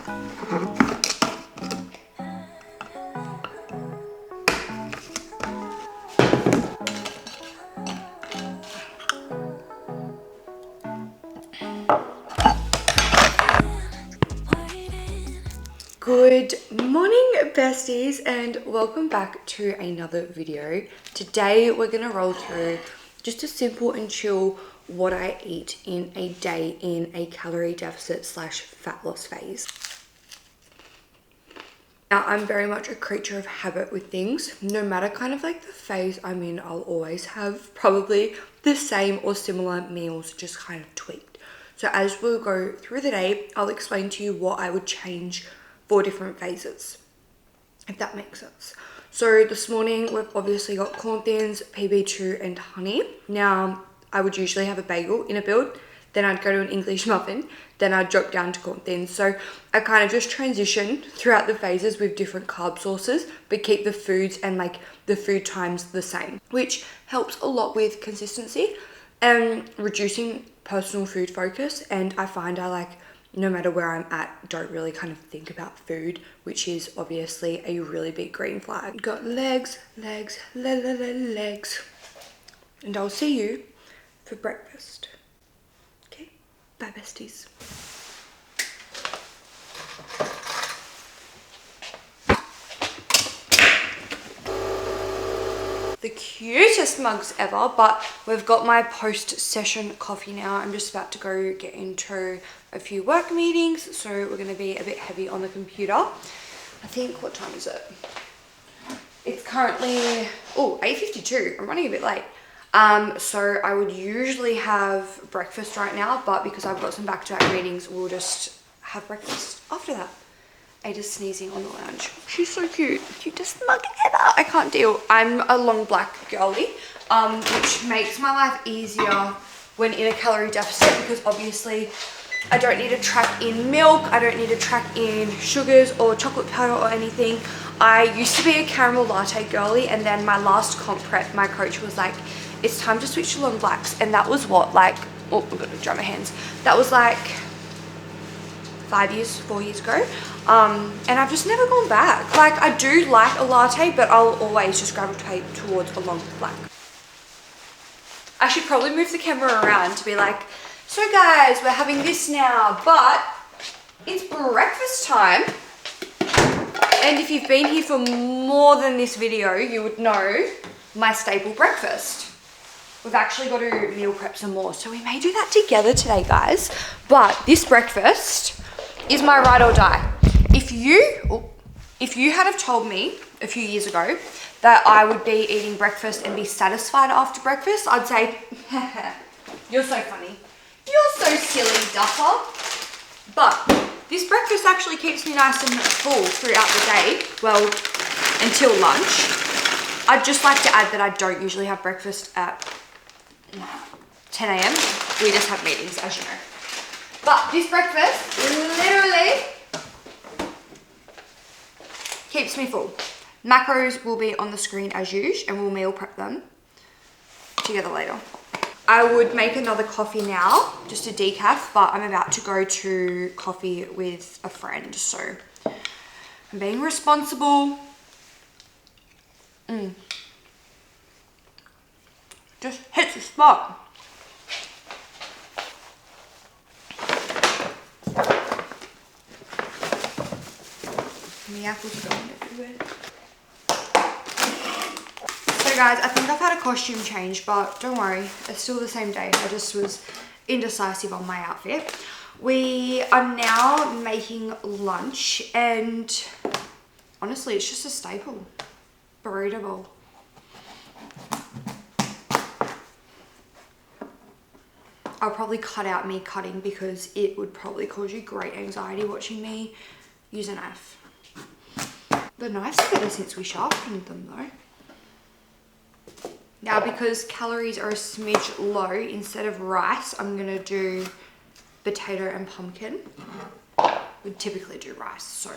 Good morning, besties, and welcome back to another video. Today we're gonna roll through just a simple and chill what I eat in a day in a calorie deficit slash fat loss phase. Now, I'm very much a creature of habit with things. No matter kind of like the phase I'm in, I'll always have probably the same or similar meals, just kind of tweaked. So as we'll go through the day, I'll explain to you what I would change for different phases, if that makes sense. So this morning we've obviously got corn thins, PB2 and honey. Now I would usually have a bagel in a build, then I'd go to an English muffin, then I'd drop down to corn thins. So I kind of just transition throughout the phases with different carb sources, but keep the foods and like the food times the same, which helps a lot with consistency and reducing personal food focus. And I find I like, no matter where I'm at, don't really kind of think about food, which is obviously a really big green flag. Got legs. And I'll see you for breakfast. Okay, bye besties. The cutest mugs ever, but we've got my post-session coffee now. I'm just about to go get into a few work meetings, so we're going to be a bit heavy on the computer. I think, what time is it? It's currently 8:52. I'm running a bit late. So I would usually have breakfast right now, but because I've got some back-to-back meetings, we'll just have breakfast after that. Ada's sneezing on the lounge. She's so cute. Cutest mug ever. I can't deal. I'm a long black girly, which makes my life easier when in a calorie deficit, because obviously I don't need to track in milk. I don't need to track in sugars or chocolate powder or anything. I used to be a caramel latte girly, and then my last comp prep, my coach was like, it's time to switch to long blacks. And that was what, like, oh, I've got to dry my hands. That was like 4 years ago. And I've just never gone back. Like, I do like a latte, but I'll always just gravitate towards a long black. I should probably move the camera around to be like, so guys, we're having this now, but it's breakfast time. And if you've been here for more than this video, you would know my staple breakfast. We've actually got to meal prep some more, so we may do that together today, guys. But this breakfast is my ride or die. If you had have told me a few years ago that I would be eating breakfast and be satisfied after breakfast, I'd say, you're so funny. You're so silly, duffer. But this breakfast actually keeps me nice and full throughout the day, well, until lunch. I'd just like to add that I don't usually have breakfast at 10 a.m. We just have meetings, as you know. But this breakfast literally keeps me full. Macros will be on the screen as usual, and we'll meal prep them together later. I would make another coffee now, just a decaf, but I'm about to go to coffee with a friend, so I'm being responsible. Just hits the spot. And the apples are going everywhere. So guys, I think I've had a costume change, but don't worry, it's still the same day. I just was indecisive on my outfit. We are now making lunch, and honestly, it's just a staple. Burrito bowl. I'll probably cut out me cutting because it would probably cause you great anxiety watching me use a knife. The knives are better since we sharpened them though. Now, because calories are a smidge low, instead of rice, I'm gonna do potato and pumpkin. We typically do rice, so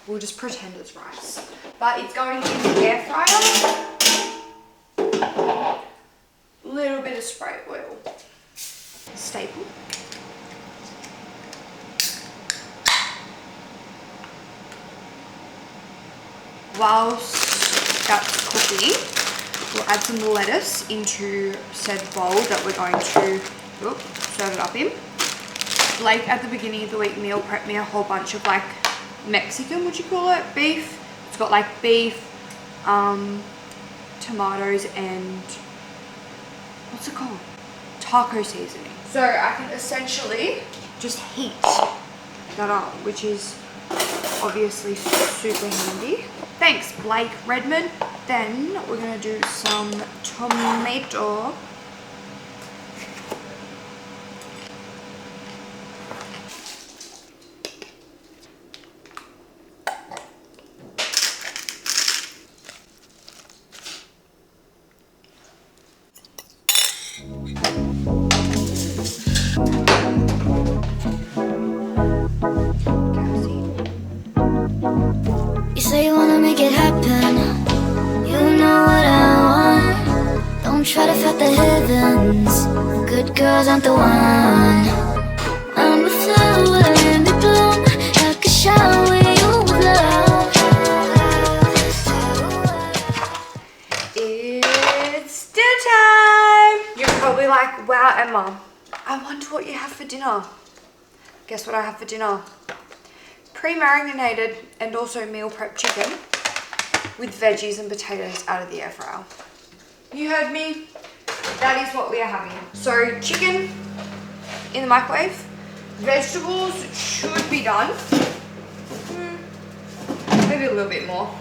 we'll just pretend it's rice. But it's going in the air fryer. Little bit of spray oil. Staple. whilst that's cooking, we'll add some lettuce into said bowl that we're going to serve it up in. Blake at the beginning of the week meal prepped me a whole bunch of like Mexican, would you call it, beef. It's got like beef, tomatoes, and what's it called, taco seasoning. So I can essentially just heat that up, which is obviously super handy. Thanks, Blake Redmond. Then we're gonna do some tomato. Say you wanna make it happen, you know what I want. Don't try to fight the heavens, good girls aren't the one. I'm a flower and it bloom like a shower you love. It's dinner time! You're probably like, wow, Emma, I wonder what you have for dinner. Guess what I have for dinner? Pre-marinated and also meal prep chicken with veggies and potatoes out of the air fryer. You heard me, that is what we are having. So chicken in the microwave, vegetables should be done. Maybe a little bit more.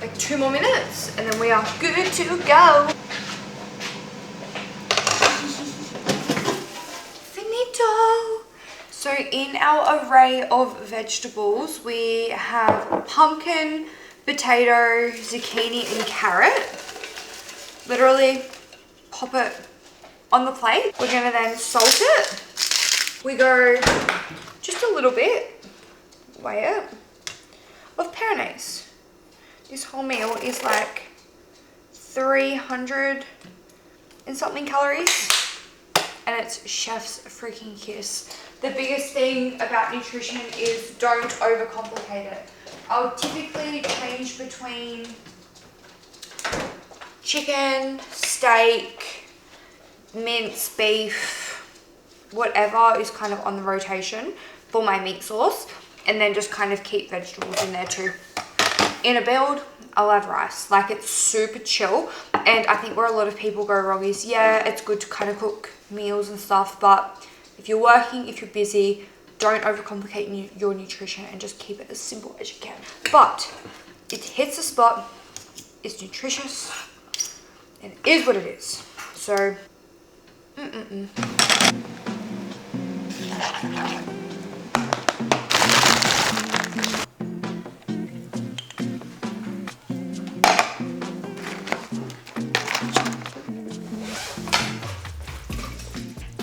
Like 2 more minutes and then we are good to go. Finito. So in our array of vegetables, we have pumpkin, potato, zucchini, and carrot. Literally pop it on the plate. We're gonna then salt it. We go just a little bit, weigh it, of peronaise. This whole meal is like 300 and something calories, and it's chef's freaking kiss. The biggest thing about nutrition is don't overcomplicate it. I'll typically change between chicken, steak, minced beef, whatever is kind of on the rotation for my meat sauce, and then just kind of keep vegetables in there too. In a build, I'll add rice. Like, it's super chill, and I think where a lot of people go wrong is, yeah, it's good to kind of cook meals and stuff, but if you're working, if you're busy, don't overcomplicate your nutrition and just keep it as simple as you can. But it hits the spot, it's nutritious, and it is what it is. So,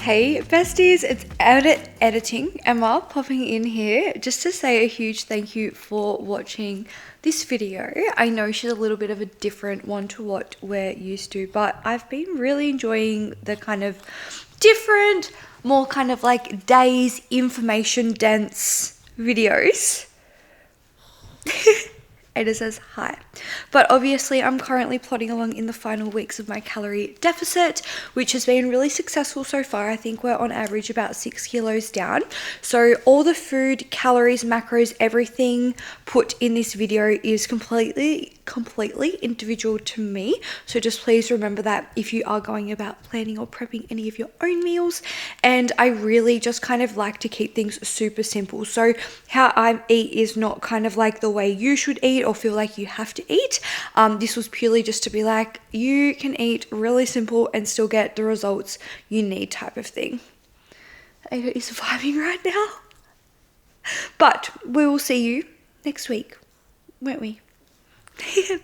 Hey besties, it's editing Emma popping in here just to say a huge thank you for watching this video. I know she's a little bit of a different one to what we're used to, but I've been really enjoying the kind of different, more kind of like days information dense videos. Ada says hi. But obviously I'm currently plodding along in the final weeks of my calorie deficit, which has been really successful so far. I think we're on average about 6 kilos down. So all the food, calories, macros, everything put in this video is completely individual to me. So just please remember that if you are going about planning or prepping any of your own meals. And I really just kind of like to keep things super simple. So how I eat is not kind of like the way you should eat or feel like you have to eat. This was purely just to be like, you can eat really simple and still get the results you need type of thing. Ada is vibing right now. But we will see you next week, won't we?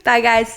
Bye guys.